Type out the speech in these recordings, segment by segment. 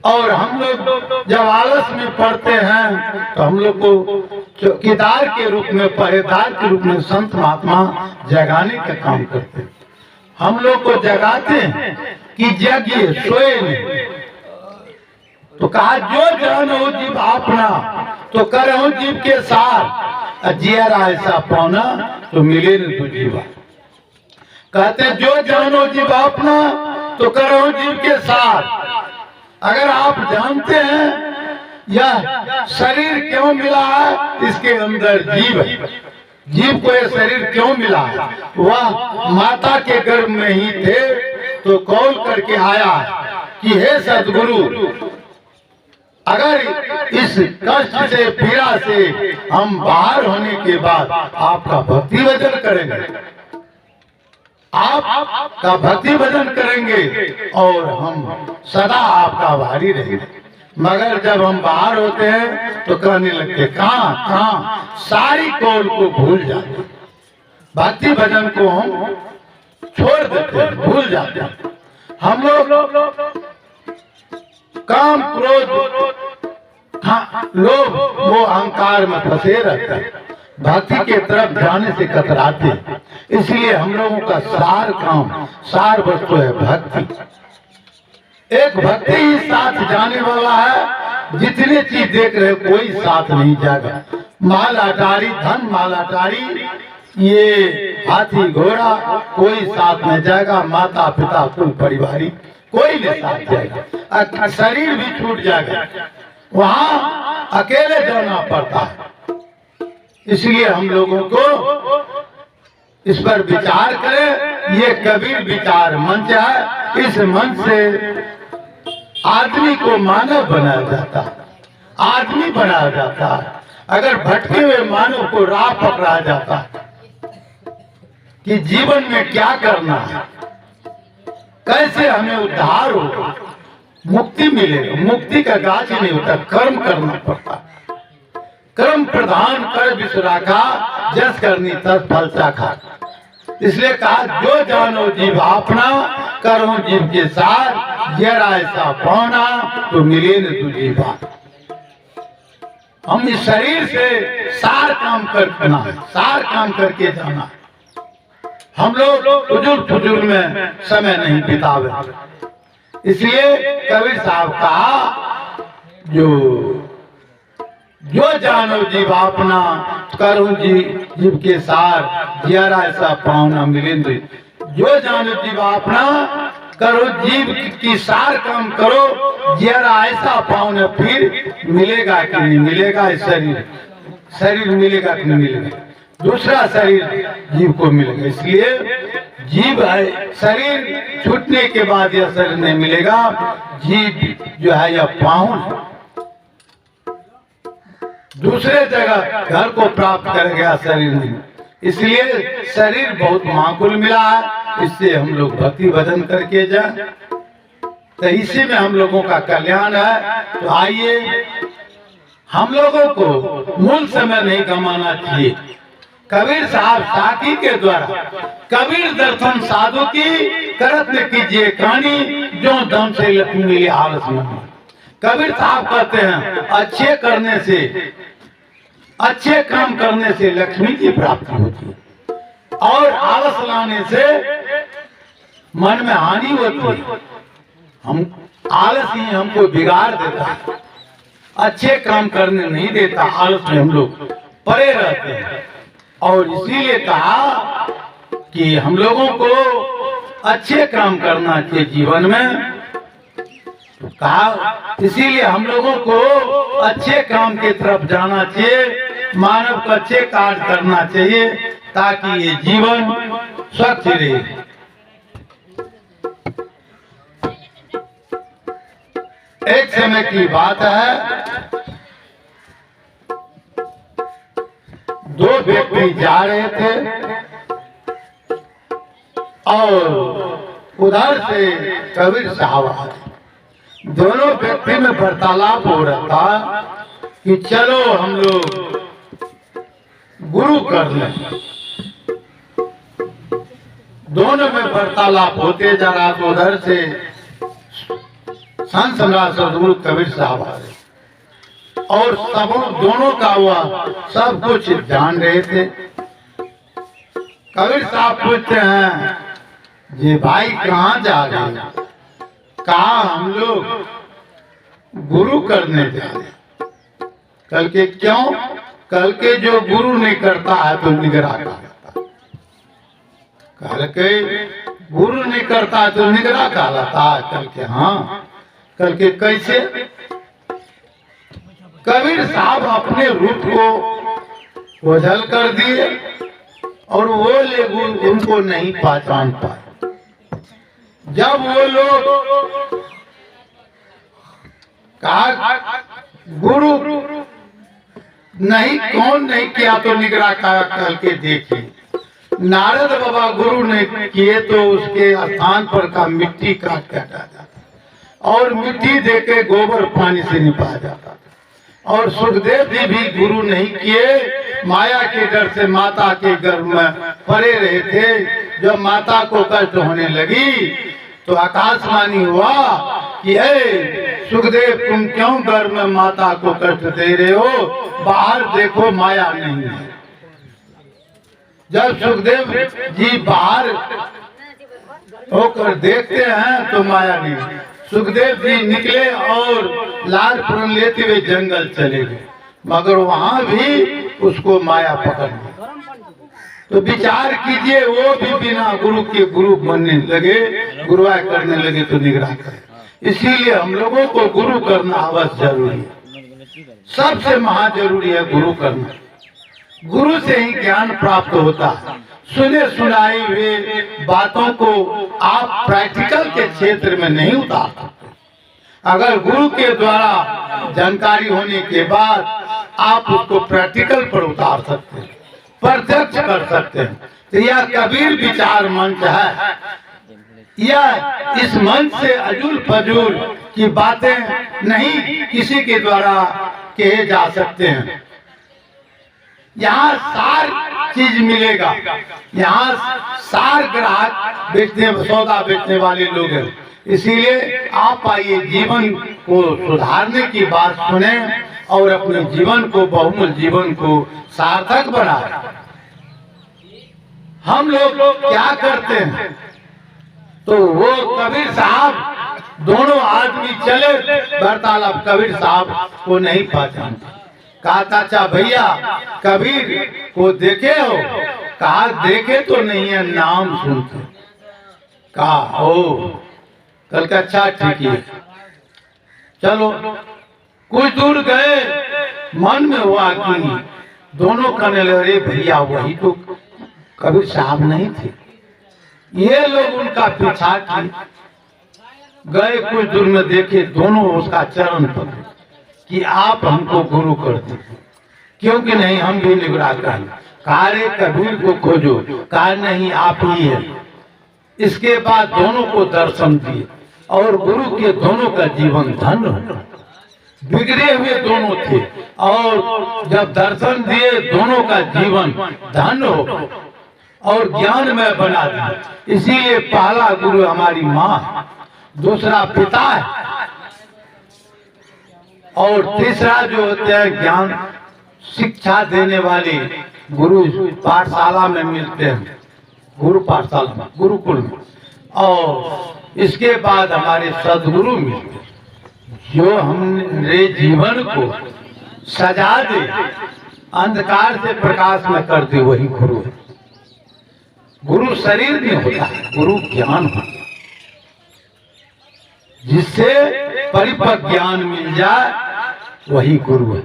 और हम लोग जब आलस में पढ़ते हैं तो हम लोग को चौकीदार के रूप में, पहरेदार के रूप में संत महात्मा जगाने का काम करते हैं। हम लोग को जगाते हैं कि जगिए, सोए नहीं। तो कहा जो जानो जीव अपना तो करो जीव के साथ, जियरा ऐसा पाना तो मिले न तुझीवा। कहते जो जानो जीव अपना तो करो जीव के साथ। अगर आप जानते हैं यह शरीर क्यों मिला है, इसके अंदर जीव है, जीव को यह शरीर क्यों मिला है, वह माता के गर्भ में ही थे तो कॉल करके आया कि हे सद्गुरु, अगर इस कष्ट से, पीड़ा से हम बाहर होने के बाद आपका भक्ति भजन करेंगे, आपका भक्ति भजन करेंगे और हम सदा आपका आभारी रहेंगे। मगर जब हम बाहर होते हैं तो कहने लगते कहाँ सारी कौल को भूल जाते, भक्ति भजन को हम छोड़ देते हैं, भूल जाते हैं। हम लोग काम, क्रोध, लोभ, वो अहंकार में फंसे रहते हैं, भक्ति के तरफ जाने से कतराते हैं। इसलिए हम लोगों का सार काम, सार वस्तु है भक्ति। एक भक्ति ही साथ जाने वाला है। जितने चीज देख रहे कोई साथ नहीं जाएगा। माल अटारी, धन माल अटारी, ये हाथी घोड़ा कोई साथ नहीं जाएगा। माता पिता कुल परिवारी कोई नहीं साथ जाएगा। शरीर भी छूट जाएगा, वहाँ अकेले जाना पड़ता है। इसलिए हम लोगों को इस पर विचार करें। ये कबीर विचार मंच है। इस मंच से आदमी को मानव बनाया जाता है, आदमी बनाया जाता है। अगर भटके हुए मानव को राह पकड़ा जाता है कि जीवन में क्या करना है, कैसे हमें उद्धार होगा, मुक्ति मिलेगा। मुक्ति का गाछ नहीं होता, कर्म करना पड़ता। कर्म प्रधान कर विश्राखा, जस करनी तस फल चाखा। इसलिए कहा जो जानो जीव अपना, करो जीव के साथ, जरा ऐसा पाना तो मिले न तुझीवा। हम इस शरीर से सार काम करना है, सार काम करके जाना है। हम लोग फुजूल में समय नहीं बितावे। इसलिए कबीर साहब कहा जो जानो जीव अपना, करूं जीव के सार, जरा ऐसा पाना मिले। जो जानो जीव अपना, करो जीव की सार काम करो, जरा ऐसा पाना, फिर मिलेगा कि नहीं मिलेगा। इस शरीर मिलेगा कि नहीं मिलेगा, दूसरा शरीर जीव को मिलेगा। इसलिए जीव है, शरीर छूटने के बाद यह शरीर नहीं मिलेगा। जीव जो है यह पाउन है, दूसरे जगह घर को प्राप्त करेगा, शरीर नहीं। इसलिए शरीर बहुत माकूल मिला है। इससे हम लोग भक्ति भजन करके जाए तो इसी में हम लोगों का कल्याण है। तो आइए, हम लोगों को मूल समय नहीं गंवाना चाहिए। कबीर साहब साकी के द्वारा कबीर दर्शन साधु की करत न कीजिए कहानी, जो दम से लक्ष्मी मिली आलस में। कबीर साहब कहते हैं अच्छे करने से, अच्छे काम करने से लक्ष्मी की प्राप्ति होती है, और आलस लाने से मन में हानि होती है। हम आलस ही हमको बिगाड़ देता है, अच्छे काम करने नहीं देता। आलस में हम लोग पड़े रहते हैं। और इसीलिए कहा कि हम लोगों को अच्छे काम करना चाहिए जीवन में। कहा इसीलिए हम लोगों को अच्छे काम की तरफ जाना चाहिए, मानव को अच्छे कार्य करना चाहिए, ताकि ये जीवन स्वच्छ रहे। एक समय की बात है, दो व्यक्ति जा रहे थे और उधर से कबीर साहब आए। दोनों व्यक्ति में वार्तालाप हो रहा था कि चलो हम लोग गुरु कर लें। दोनों में वार्तालाप होते जा रहा। तो उधर से संत सम्राट सदगुरु कबीर साहब आ गए और सब दोनों का हुआ सब कुछ जान रहे थे। कबीर साहब पूछते हैं, ये भाई कहाँ जा रहे हैं? कहा हम लोग गुरु करने जा रहे हैं। कल के क्यों? कल के जो गुरु नहीं करता है तो निगराह कहलाता। कल के गुरु नहीं करता है तो निगराह कहलाता है। कल के हाँ, कल के कैसे? कबीर साहब अपने रूप को ओझल कर दिए और वो लोग उनको नहीं पहचान पाए। जब वो लोग कहा गुरु नहीं, कौन नहीं किया तो निगराह कल के देखिए। नारद बाबा गुरु ने किए तो उसके स्थान पर का मिट्टी काट के हटा जाता और मिट्टी देके गोबर पानी से निपा जाता। और सुखदेव जी भी गुरु नहीं किए, माया के डर से माता के गर्भ में पड़े रहे थे। जब माता को कष्ट होने लगी तो आकाशवाणी हुआ कि हे सुखदेव, तुम क्यों गर्भ में माता को कष्ट दे रहे हो? बाहर देखो, माया नहीं है। जब सुखदेव जी बाहर होकर देखते हैं तो माया नहीं। सुखदेव जी निकले और लाल प्रण लेते हुए जंगल चले गए, मगर वहां भी उसको माया पकड़ ली। तो विचार कीजिए, वो भी बिना गुरु के गुरु बनने लगे, गुरुवार करने लगे तो निगराह करें। इसीलिए हम लोगों को गुरु करना अवश्य जरूरी है। सबसे महा जरूरी है गुरु करना। गुरु से ही ज्ञान प्राप्त होता है। सुने सुनाई हुए बातों को आप प्रैक्टिकल के क्षेत्र में नहीं उतार सकते। अगर गुरु के द्वारा जानकारी होने के बाद आप उसको प्रैक्टिकल पर उतार सकते हैं, प्रत्यक्ष कर सकते हैं। तो यह कबीर विचार मंच है। यह इस मंच से अजूल फजूल की बातें नहीं किसी के द्वारा कहे जा सकते हैं। यहाँ सार चीज मिलेगा। यहाँ सार ग्राहक बेचने, सौदा बेचने वाले लोग हैं। इसीलिए आप आइए, जीवन को सुधारने की बात सुने और अपने जीवन को, बहुमूल्य जीवन को सार्थक बनाए। हम लोग क्या करते हैं? तो वो कबीर साहब दोनों आदमी चले वार्तालाप, कबीर साहब को नहीं पहचानता। कहा चाचा भैया कबीर को देखे हो? कहा देखे तो नहीं है, नाम सुनते। कहा ओ, कल का अच्छा ठीक है, चलो। कुछ दूर गए, मन में हुआ कि दोनों कहने लगे, अरे भैया वही तो कबीर साहब नहीं थे। ये लोग उनका पीछा किए, गए कुछ दूर में देखे दोनों उसका चरण पकड़े कि आप हमको गुरु कर दे, क्योंकि नहीं हम भी निगराह करें। कहा रे कबीर को खोजो। कहा नहीं आप ही है। इसके बाद दोनों को दर्शन दिए और गुरु के दोनों का जीवन धन्य हो। बिगड़े हुए दोनों थे और जब दर्शन दिए दोनों का जीवन धन्य हो और ज्ञान में बना दिया। इसीलिए पहला गुरु हमारी माँ, दूसरा पिता है और तीसरा जो होते हैं ज्ञान शिक्षा देने वाले गुरु पाठशाला में मिलते हैं, गुरु पाठशाला में, गुरुकुल में। और इसके बाद हमारे सदगुरु मिलते हैं जो हमारे जीवन को सजा दे, अंधकार से प्रकाश में कर दे, वही गुरु है। गुरु शरीर में होता है, गुरु ज्ञान होता है। जिससे परिपक्व ज्ञान मिल जाए वही गुरु है।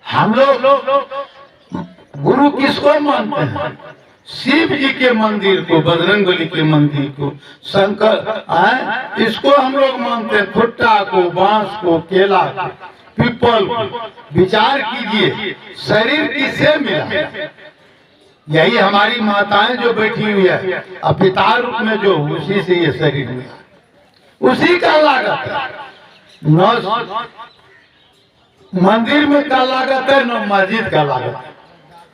हम लोग गुरु किसको मानते हैं? शिव जी के मंदिर को, बजरंगबली के मंदिर को, शंकर इसको हम लोग मानते हैं। भुट्टा को, बांस को, केला को, पीपल को। विचार कीजिए शरीर किससे मिला? यही हमारी माताएं जो बैठी हुई है, अब पिता रूप में जो, उसी से ये शरीर मिला। उसी का लागत है। न मंदिर में का लागत है, न मस्जिद का लागत है।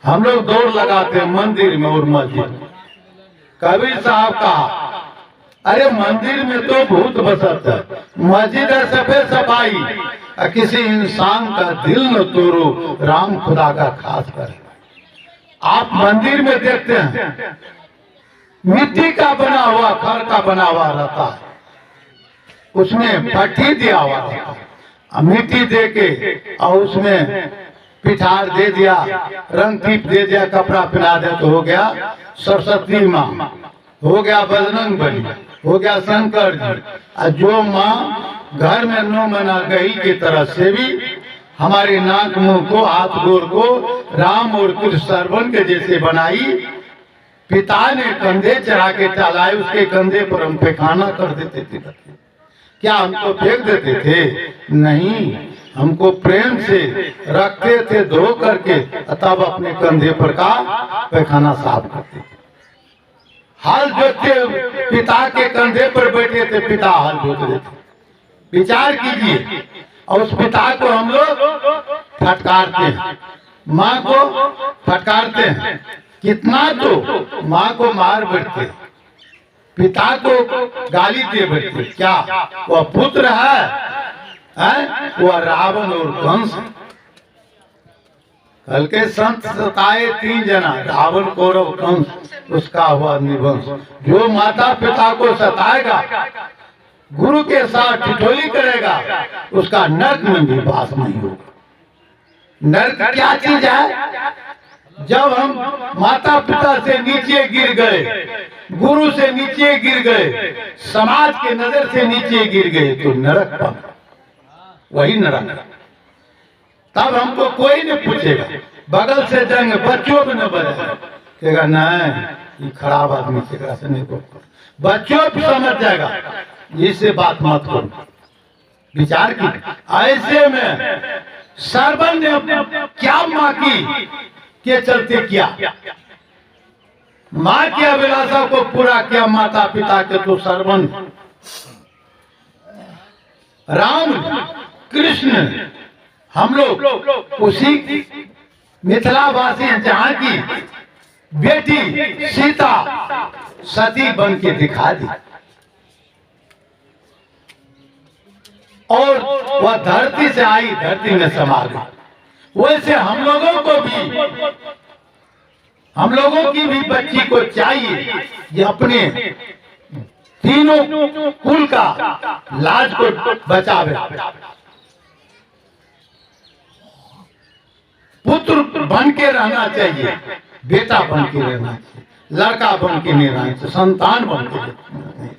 हम लोग दौड़ लगाते हैं मंदिर में और मस्जिद में। कबीर साहब का अरे मंदिर में तो भूत बसत है, मस्जिद है सफेद सफाई, किसी इंसान का दिल न तोड़ो, राम खुदा का खास करे। आप मंदिर में देखते हैं मिट्टी का बना हुआ घर का बना हुआ रहता है, उसमें भट्टी दिया हुआ रहता है, मिट्टी दे के और उसमें पिठार दे दिया, रंग टीप दे दिया, कपड़ा पहना दे तो हो गया सरस्वती माँ, हो गया बजरंग बली, हो गया शंकर जी। और जो माँ घर में 9 महीना गई की तरह से भी हमारे नाक मुंह को हाथ गोर को राम और कृष्ण सरवन के जैसे बनाई, पिता ने कंधे चढ़ा के चलाए, उसके कंधे पर हम पैखाना कर देते थे। क्या हमको फेंक देते थे? नहीं, हमको प्रेम से रखते थे, धो करके तब अपने कंधे पर का पैखाना साफ करते थे। हल जोतते पिता के कंधे पर बैठे थे, पिता हल जोत रहे थे। विचार कीजिए, और उस पिता को हम लोग फटकारते हैं, माँ को फटकारते हैं, कितना तो माँ को मार बैठते, पिता को गाली दे बैठते। क्या वह पुत्र है? वह रावण और कंस। कल के संत सताए 3 जना, रावण कौरव कंस, उसका हुआ निवंश। जो माता पिता को सताएगा, गुरु के साथ ठिठोली करेगा, उसका नरक में भी वास नहीं होगा। नरक क्या चीज है? जब हम माता पिता से नीचे गिर गए, गुरु से नीचे गिर गए, समाज के नजर से नीचे गिर गए, तो नरक बन, वही नरक। तब हमको कोई नहीं पूछेगा, बगल से जाएंगे, बच्चों को न बजाएगा, नहीं ये खराब आदमी से नहीं बोलता, बच्चों भी समझ जाएगा, इससे बात मत करो। विचार की ऐसे में सरवन ने क्या माँ की के चलते किया, माँ की अभिलाषा को पूरा किया, माता पिता के तो सरवन राम कृष्ण। हम लोग उसी मिथिलावासी जहाँ की बेटी सीता सती बन के दिखा दी, और वह धरती से आई, धरती में समा गई। वैसे हम लोगों की भी बच्ची को चाहिए ये अपने तीनों कुल का लाज को बचावे। पुत्र बन के रहना चाहिए, बेटा बन के रहना चाहिए, लड़का बन के नहीं रहना चाहिए, संतान बन के रहना चाहिए।